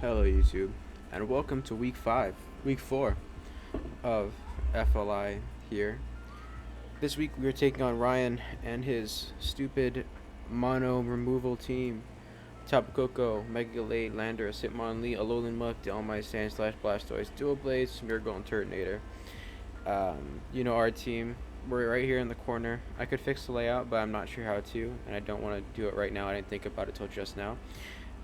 Hello YouTube, and welcome to week 4 of FLI here. This week we are taking on Ryan and his stupid mono removal team. Tapu Koko, Mega Late, Landorus, Hitmonlee, Alolan Muck, Delmai, Sand Blastoise, Dual Blades, Smeargle, and Turtonator. Our team. We're right here in the corner. I could fix the layout, but I'm not sure how to, and I don't want to do it right now. I didn't think about it till just now.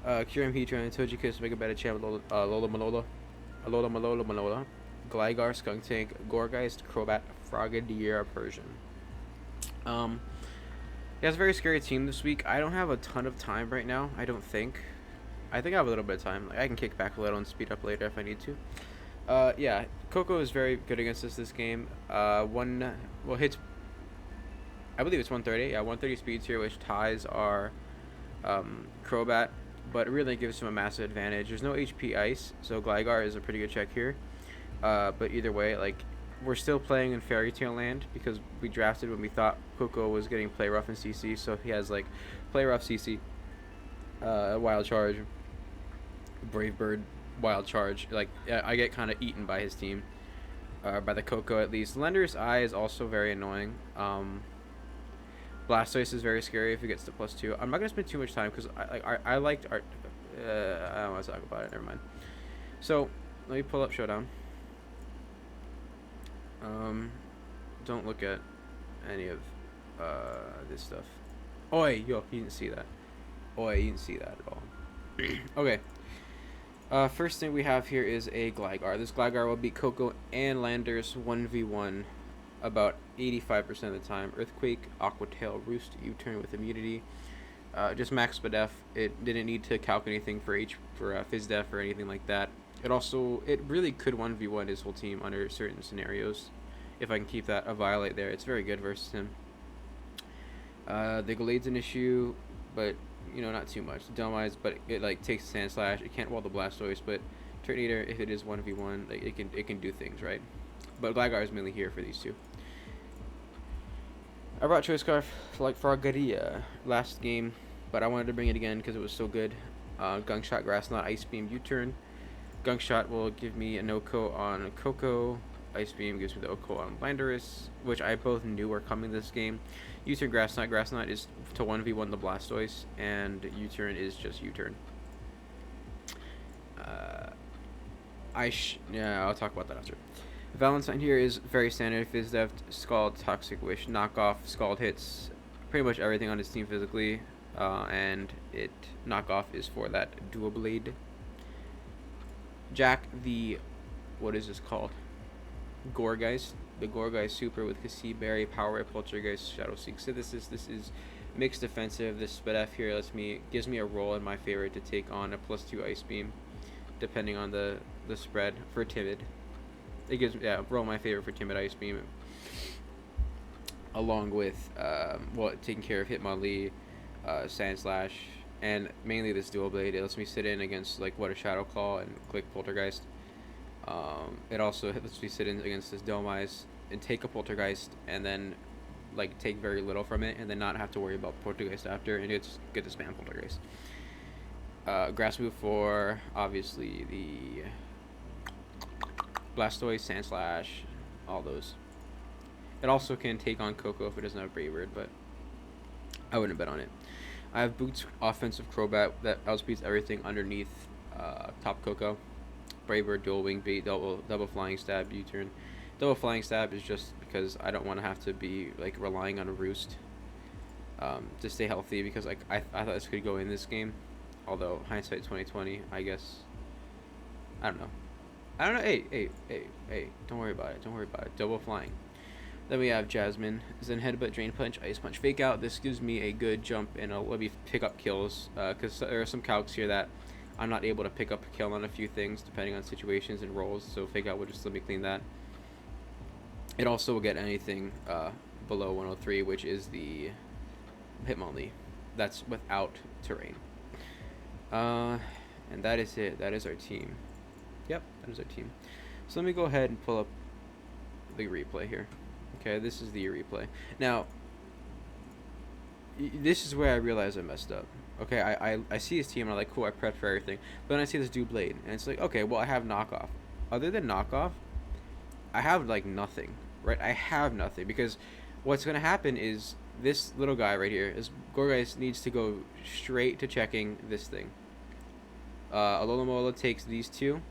Kyurem Heatran, Togekiss, Mega Beta Champ, Alola Malola, Gligar, Skuntank, Gorgeist, Crobat, Frogadier, Persian. Um, he has a very scary team this week. I don't have a ton of time right now, I don't think. I think I have a little bit of time. I can kick back a little and speed up later if I need to. Yeah, Coco is very good against us this game. Hits, I believe it's 130. Yeah, 130 speeds here, which ties our Crobat, but it really gives him a massive advantage. There's no HP Ice, so Gligar is a pretty good check here. But either way, we're still playing in Fairy Tail Land because we drafted when we thought Coco was getting Play Rough and CC, so he has Play Rough, CC, Wild Charge, Brave Bird, Wild Charge. I get kind of eaten by his team, by the Coco at least. Lender's Eye is also very annoying. Blastoise is very scary if it gets to +2. I'm not gonna spend too much time because I liked art. I don't want to talk about it. Never mind. So let me pull up Showdown. Don't look at any of this stuff. Oi, yo, you didn't see that. Oi, you didn't see that at all. Okay. First thing we have here is a Gligar. This Gligar will beat Coco and Landers 1v1 about 85% of the time. Earthquake, Aqua Tail, Roost, U-turn with immunity. Just max Spadef. It didn't need to calc anything for Fizdef or anything like that. It really could 1v1 his whole team under certain scenarios. If I can keep that a Violate there, it's very good versus him. The Glade's an issue, but not too much. Delmize, but it takes Sand Slash. It can't wall the Blastoise, but Turtonator, if it is 1v1, it can do things, right? But Gligar is mainly here for these two. I brought Choice Scarf like Frogadier last game, but I wanted to bring it again because it was so good. Gunk Shot, Grass Knot, Ice Beam, U-turn. Gunk Shot will give me a no-ko on Coco. Ice Beam gives me the OHKO on Landorus, which I both knew were coming this game. U-turn, Grass Knot. Grass Knot is to 1v1 the Blastoise, and U-turn is just U-turn. I'll talk about that after. Valentine here is very standard. Fizdef, Scald, Toxic Wish, Knockoff, Scald hits pretty much everything on his team physically, and Knockoff is for that Dual Blade. Jack, what is this called? Gorgeist. The Gorgeist Super with Cassie Berry, Power Ray, Poltergeist, Shadow Seek Synthesis. This is mixed defensive. This Spadef here gives me a roll in my favor to take on a +2 Ice Beam, depending on the spread for Timid. It gives roll in my favor for Timid Ice Beam, along with taking care of Hitmonlee, Sand Slash, and mainly this Dual Blade. It lets me sit in against a Shadow Claw and click Poltergeist. It also lets me sit in against this Delmize and take a Poltergeist, and then take very little from it, and then not have to worry about Poltergeist after, and get the spam Poltergeist. Grass move for obviously the Blastoise, Sand Slash, all those. It also can take on Coco if it doesn't have Brave Bird, but I wouldn't bet on it. I have Boots offensive Crobat that outspeeds everything underneath top Coco. Brave Bird, Dual Wing Bait, double Flying Stab, U-turn. Double Flying Stab is just because I don't want to have to be relying on a Roost to stay healthy, because I thought this could go in this game, although hindsight 2020, I guess. I don't know. Hey, don't worry about it. Double Flying. Then we have Jasmine, Zen Headbutt, Drain Punch, Ice Punch, Fake Out. This gives me a good jump and let me pick up kills, because there are some calcs here that I'm not able to pick up a kill on a few things depending on situations and roles, so Fake Out will just let me clean that. It also will get anything below 103, which is the Hitmonlee. That's without terrain. And that is it. That is our team. Yep, that is our team. So let me go ahead and pull up the replay here. Okay, this is the replay. Now, this is where I realized I messed up. Okay, I see his team and I'm like, cool, I prepped for everything. But then I see this dude blade and it's like, okay, well I have knockoff. Other than knockoff, I have like nothing, right? I have nothing because what's gonna happen is this little guy right here is Gorgeist needs to go straight to checking this thing. Alola takes these two,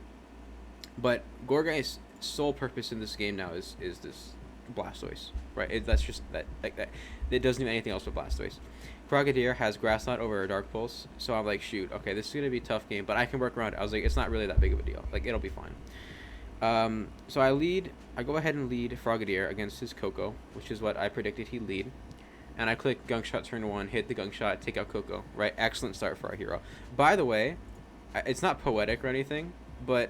but Gorgeist's sole purpose in this game now is this Blastoise, right? That's just that like that. It doesn't do anything else with Blastoise. Frogadier has Grass Knot over a Dark Pulse, so I'm like, shoot, okay, this is gonna be a tough game, but I can work around it. I was like, it's not really that big of a deal. Like, it'll be fine. So I go ahead and lead Frogadier against his Coco, which is what I predicted he'd lead. And I click Gunk Shot turn 1, hit the Gunk Shot, take out Coco, right? Excellent start for our hero. By the way, it's not poetic or anything, but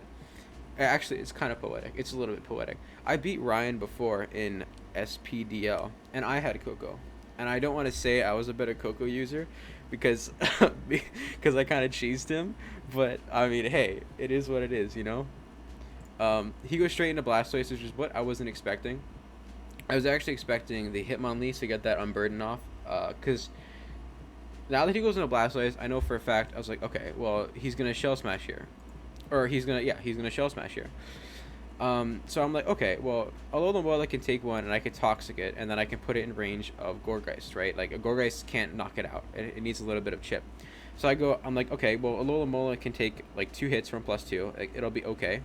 actually it's kind of poetic. It's a little bit poetic. I beat Ryan before in SPDL, and I had Coco. And I don't want to say I was a better Coco user because because I kind of cheesed him, but I mean, hey, it is what it is, you know? He goes straight into Blastoise, which is what I wasn't expecting. I was actually expecting the Hitmonlee to get that Unburden off, because now that he goes into Blastoise, I know for a fact, I was like, okay, well, he's going to Shell Smash here. Or he's going to Shell Smash here. So I'm like, okay, well, Alola can take one, and I can Toxic it, and then I can put it in range of Gourgeist, right? Like, a Gourgeist can't knock it out. It needs a little bit of chip. So I'm like, okay, well, Alola can take, like, 2 hits from +2. Like, it'll be okay.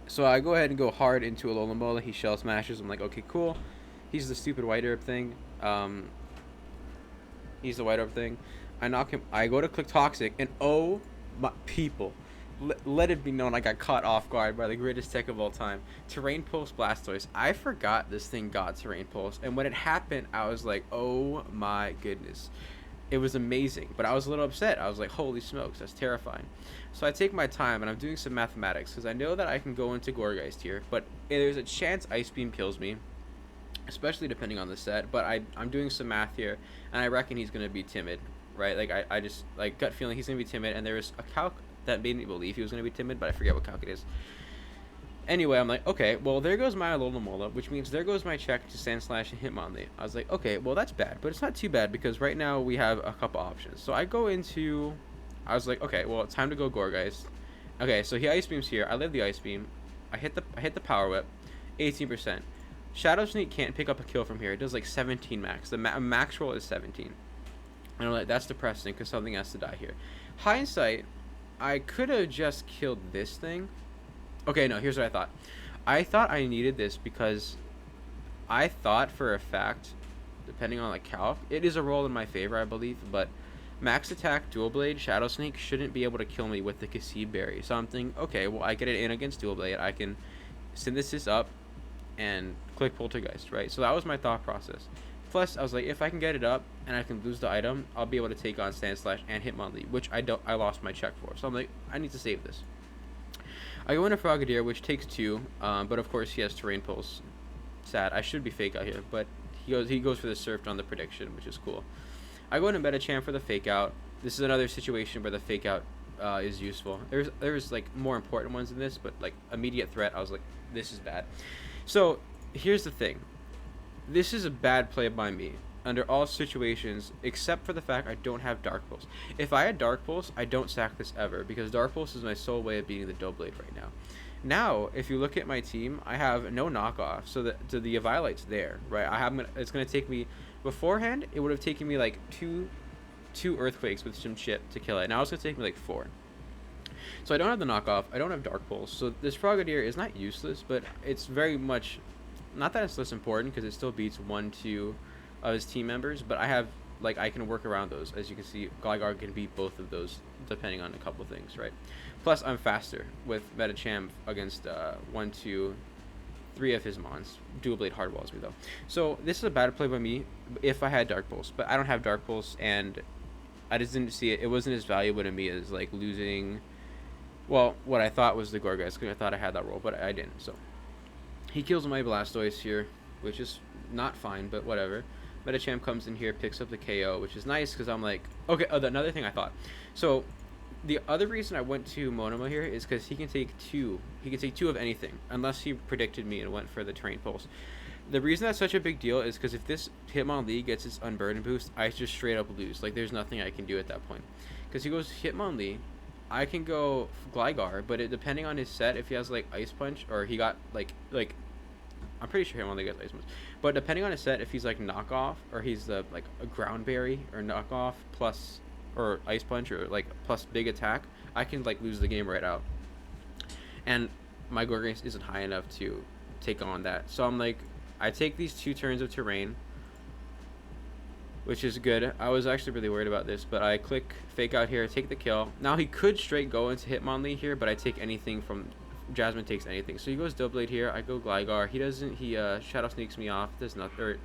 So I go ahead and go hard into Alola. He Shell Smashes. I'm like, okay, cool. He's the stupid White Herb thing. He's the White Herb thing. I knock him. I go to click Toxic, and oh, my people. Let it be known I got caught off guard by the greatest tech of all time. Terrain Pulse Blastoise. I forgot this thing got Terrain Pulse. And when it happened, I was like, oh my goodness. It was amazing, but I was a little upset. I was like, holy smokes, that's terrifying. So I take my time, and I'm doing some mathematics, because I know that I can go into Gourgeist here, but there's a chance Ice Beam kills me, especially depending on the set, but I'm doing some math here, and I reckon he's going to be timid, right? Like, I just, like, gut feeling he's going to be timid, and there was a calc that made me believe he was going to be timid, but I forget what calc it is. Anyway, I'm like, okay, well, there goes my Alola, which means there goes my check to Sandslash and Hitmonlee. I was like, okay, well, that's bad, but it's not too bad because right now we have a couple options. So I go into, I was like, okay, well, it's time to go Gourgeist. Okay, so he Ice Beams here. I live the Ice Beam. I hit the Power Whip, 18%. Shadow Sneak can't pick up a kill from here. It does like 17 max. The max roll is 17. And I'm like, that's depressing because something has to die here. Hindsight, I could have just killed this thing. Okay, no, here's what I thought. I thought I needed this because I thought for a fact, depending on the calc, it is a roll in my favor, I believe, but max attack, Dual Blade, Shadow Sneak shouldn't be able to kill me with the Cassib Berry. So I'm thinking, okay, well, I get it in against Dual Blade. I can Synthesis up and click Poltergeist, right? So that was my thought process. Plus, I was like, if I can get it up and I can lose the item, I'll be able to take on Sandslash and Hitmonlee, which I lost my check for. So I'm like, I need to save this. I go into Frogadier, which takes 2, but of course he has Terrain Pulse. Sad. I should be Fake Out here, but he goes for the Surfed on the prediction, which is cool. I go into Metacham for the Fake Out. This is another situation where the Fake Out is useful. There's like more important ones in this, but like immediate threat, I was like, this is bad. So here's the thing. This is a bad play by me under all situations except for the fact I don't have Dark Pulse. If I had Dark Pulse, I don't sack this ever because Dark Pulse is my sole way of beating the Doublade right now. Now, if you look at my team, I have no knockoff, so the Eviolite's there, right? It's gonna take me beforehand. It would have taken me like two Earthquakes with some chip to kill it. Now it's gonna take me like 4. So I don't have the knockoff. I don't have Dark Pulse. So this Frogadier is not useless, but it's very much not that it's less important because it still beats 1-2 of his team members, but I have, like, I can work around those. As you can see, Gligar can beat both of those depending on a couple of things, right? Plus, I'm faster with Metacham against 1, 2, 3 of his mons. Dual Blade hardballs me, though. So, this is a bad play by me if I had Dark Pulse, but I don't have Dark Pulse, and I just didn't see it. It wasn't as valuable to me as, like, losing, well, what I thought was the Gourgeist, because I thought I had that roll, but I didn't, so. He kills my Blastoise here, which is not fine, but whatever. Metacham comes in here, picks up the KO, which is nice because I'm like, okay, another thing I thought. So, the other reason I went to Monoma here is because he can take 2. He can take 2 of anything, unless he predicted me and went for the Terrain Pulse. The reason that's such a big deal is because if this Hitmonlee gets its Unburden boost, I just straight up lose. Like, there's nothing I can do at that point. Because he goes Hitmonlee, I can go Gligar, but depending on his set, if he has, like, Ice Punch, or he got, like, I'm pretty sure Hitmonlee gets Ice Punch. But depending on his set, if he's, like, Knockoff, or he's, like, a Ground Berry, or Knockoff, plus, or Ice Punch, or, like, plus Big Attack, I can, like, lose the game right out. And my Gorgeous isn't high enough to take on that. So I'm like, I take these 2 turns of terrain, which is good. I was actually really worried about this, but I click Fake Out here, take the kill. Now he could straight go into Hitmonlee here, but I take anything from Jasmine takes anything. So he goes Doublade here. I go Gligar. He doesn't. He Shadow Sneaks me off. Does not. Or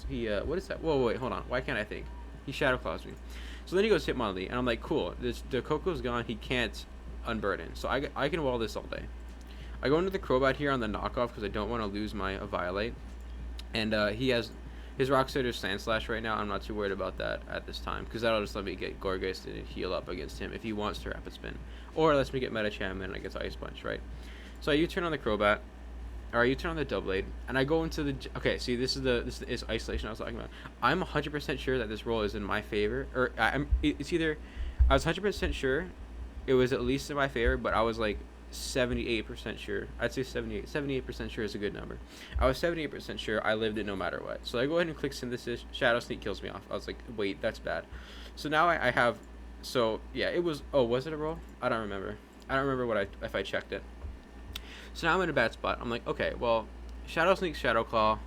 he what is that? Whoa, wait, hold on. Why can't I think? He Shadow Claws me. So then he goes Hitmonlee, and I'm like, cool. The Coco's gone. He can't Unburden. So I can wall this all day. I go into the Crobat here on the knockoff because I don't want to lose my Violate. And he has his Rock Slide or Sand Slash right now. I'm not too worried about that at this time because that'll just let me get Gorgeist to heal up against him if he wants to Rapid Spin. Or lets me get Medicham and I get Ice Punch, right? So I U-turn on the Crobat. Or I U-turn on the Doublade. And I go into the... Okay, see, this is Isolation I was talking about. I'm 100% sure that this roll is in my favor. Or it's either... I was 100% sure it was at least in my favor, but I was like 78% sure. I'd say 78% sure is a good number. I was 78% sure I lived it no matter what. So I go ahead and click Synthesis. Shadow Sneak kills me off. I was like, wait, that's bad. So now I have... So, yeah, it was... Oh, was it a roll? I don't remember. I don't remember if I checked it. So now I'm in a bad spot. I'm like, okay, well, Shadow Sneak, Shadow Claw.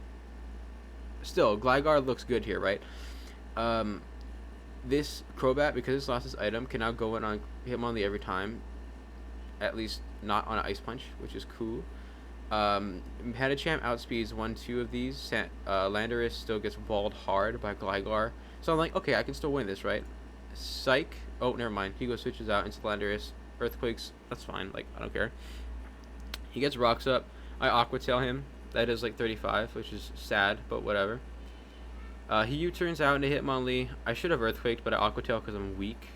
Still, Gligar looks good here, right? This Crobat, because it's lost its item, can now go in on Hitmonlee every time. At least not on an Ice Punch, which is cool. Medicham outspeeds 1-2 of these. Landorus still gets walled hard by Gligar. So I'm like, okay, I can still win this, right? Psych. Oh, never mind. He goes switches out into Landorus. Earthquakes. That's fine. Like, I don't care. He gets Rocks up. I Aqua Tail him. That is like 35, which is sad, but whatever. He U-turns out into Hitmonlee. I should have Earthquaked, but I Aqua Tail because I'm weak.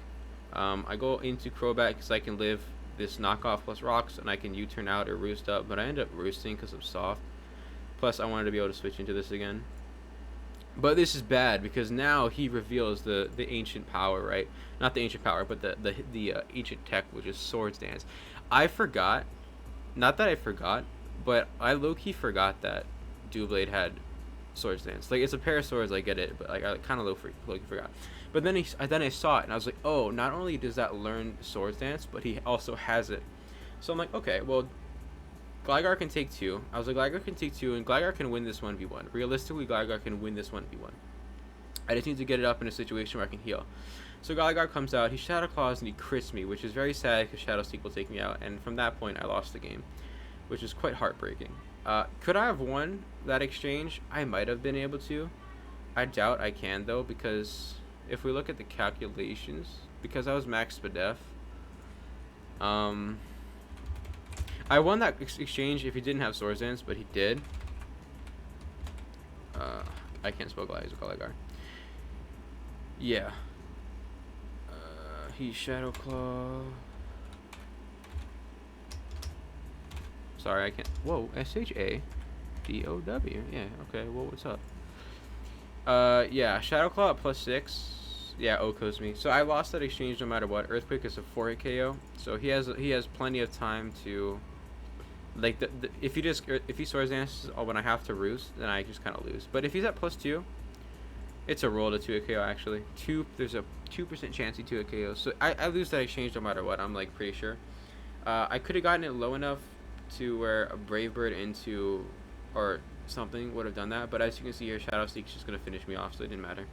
I go into Crobat because I can live this knockoff plus Rocks, and I can U-turn out or Roost up, but I end up roosting because I'm soft. Plus, I wanted to be able to switch into this again. But this is bad because now he reveals the ancient power, right? Not the ancient power, but the ancient tech, which is Swords Dance. I forgot. Not that I forgot, but I low-key forgot that Doublade had Swords Dance. Like, it's a pair of swords, I get it, but like I kind of low-key forgot. But then I saw it, and I was like, oh, not only does that learn Swords Dance, but he also has it. So I'm like, okay, well, Gligar can take 2. I was like, Gligar can take 2, and Gligar can win this 1v1. Realistically, Gligar can win this 1v1. I just need to get it up in a situation where I can heal. So Gligar comes out, he Shadow Claws, and he crits me, which is very sad because Shadow Sneak will take me out. And from that point, I lost the game, which is quite heartbreaking. Could I have won that exchange? I might have been able to. I doubt I can, though, because if we look at the calculations, because I was max Spadef, I won that exchange if he didn't have Swords Dance, but he did. I can't spell Gligar. Yeah. He's Shadow Claw. Sorry, I can't. Whoa, SHADOW. Yeah, okay, well, what's up? Yeah, Shadow Claw at +6. Yeah, Okos me. So I lost that exchange no matter what. Earthquake is a 4-hit KO, so he has plenty of time to, like, if he Swords Dances when I have to Roost, then I just kind of lose. But if he's at +2, it's a roll to 2-hit KO actually. There's a 2% chance he 2-hit KO. So I lose that exchange no matter what. I'm like pretty sure. I could have gotten it low enough to where a Brave Bird into or something would have done that, but as you can see here, Shadow Sneak's just gonna finish me off, so it didn't matter.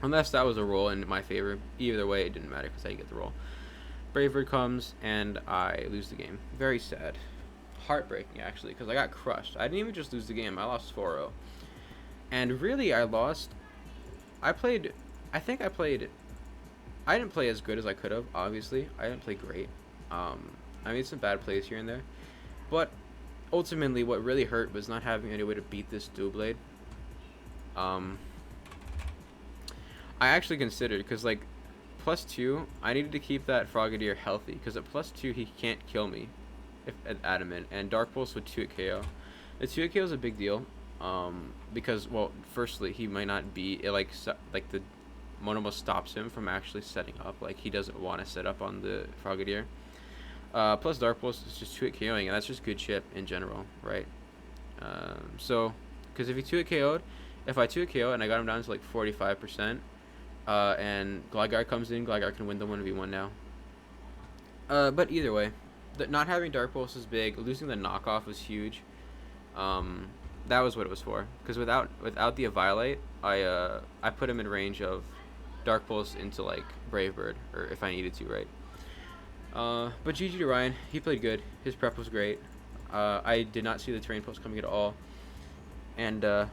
Unless that was a roll in my favor. Either way, it didn't matter because I didn't get the roll. Brave Bird comes and I lose the game. Very sad, heartbreaking actually, because I got crushed. I didn't even just lose the game; I lost 4-0. And really, I lost. I didn't play as good as I could have. Obviously, I didn't play great. I made some bad plays here and there, but ultimately, what really hurt was not having any way to beat this Doublade. I actually considered, because like +2, I needed to keep that Frogadier healthy, because at +2 he can't kill me if at Adamant, and Dark Pulse would 2-hit KO. The 2 KO is a big deal, because, well, firstly, he might not be like the Monomo stops him from actually setting up. Like, he doesn't want to set up on the Frogadier. Plus Dark Pulse is just 2-hit KOing, and that's just good chip in general, right? So, because if he 2-hit KO'd, if I 2-hit KO and I got him down to like 45%, and Gligar comes in, Gligar can win the 1v1 now. But either way, not having Dark Pulse is big. Losing the knockoff was huge. That was what it was for. Because without the Eviolite, I put him in range of Dark Pulse into like Brave Bird, or if I needed to, right? But GG to Ryan. He played good. His prep was great. I did not see the terrain post coming at all, and I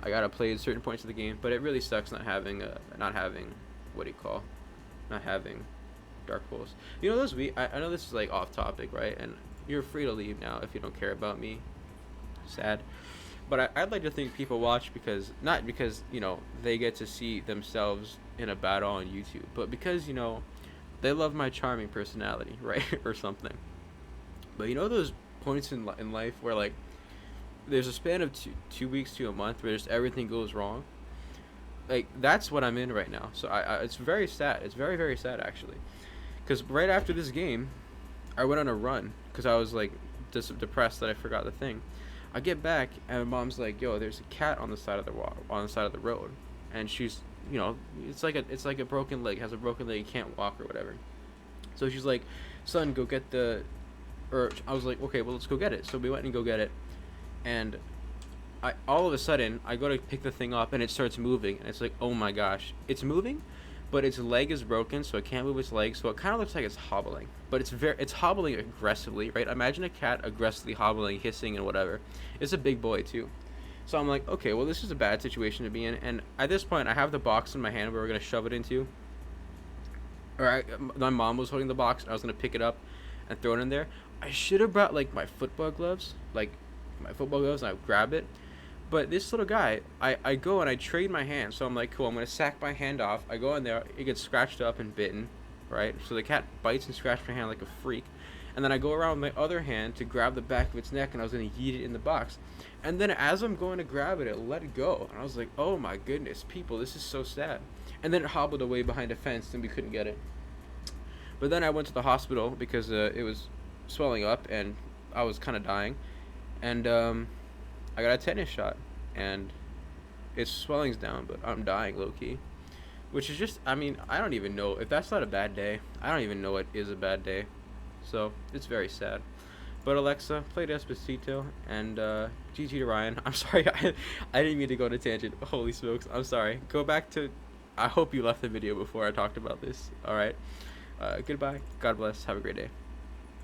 gotta play at certain points of the game. But it really sucks not having what do you call, not having Dark Pulse. You know those I know this is like off topic, right? And you're free to leave now if you don't care about me. Sad. But I'd like to think people watch because, not because, they get to see themselves in a battle on YouTube, but because, they love my charming personality, right? Or something. But those points in life where, like, there's a span of two weeks to a month where just everything goes wrong? Like, that's what I'm in right now. So it's very sad. It's very, very sad, actually. Because right after this game, I went on a run because I was, like, depressed that I forgot the thing. I get back and my mom's like, "Yo, there's a cat on the side of the road," and she's, it's like a broken leg, has a broken leg, can't walk or whatever. So she's like, "Son, go get the," or I was like, "Okay, well, let's go get it." So we went and go get it, and all of a sudden I go to pick the thing up and it starts moving, and it's like, oh my gosh, it's moving, but its leg is broken, so it can't move its leg, so it kind of looks like it's hobbling, but it's hobbling aggressively, right? Imagine a cat aggressively hobbling, hissing and whatever. It's a big boy too. So I'm like, okay, well, this is a bad situation to be in, and at this point I have the box in my hand where we're going to shove it into, my mom was holding the box, and I was going to pick it up and throw it in there. I should have brought, like, my football gloves, and I grab it. But this little guy, I go and I trade my hand. So I'm like, cool, I'm going to sack my hand off. I go in there, it gets scratched up and bitten, right? So the cat bites and scratches my hand like a freak. And then I go around with my other hand to grab the back of its neck, and I was going to yeet it in the box. And then as I'm going to grab it, it let go. And I was like, oh my goodness, people, this is so sad. And then it hobbled away behind a fence, and we couldn't get it. But then I went to the hospital because it was swelling up, and I was kind of dying. And I got a tetanus shot, and its swelling's down, but I'm dying low-key. Which is just, I don't even know. If that's not a bad day, I don't even know what is a bad day. So, it's very sad. But Alexa, play Despacito, and GG to Ryan. I'm sorry, I didn't mean to go on a tangent. Holy smokes, I'm sorry. Go back to, I hope you left the video before I talked about this. Alright, goodbye, God bless, have a great day.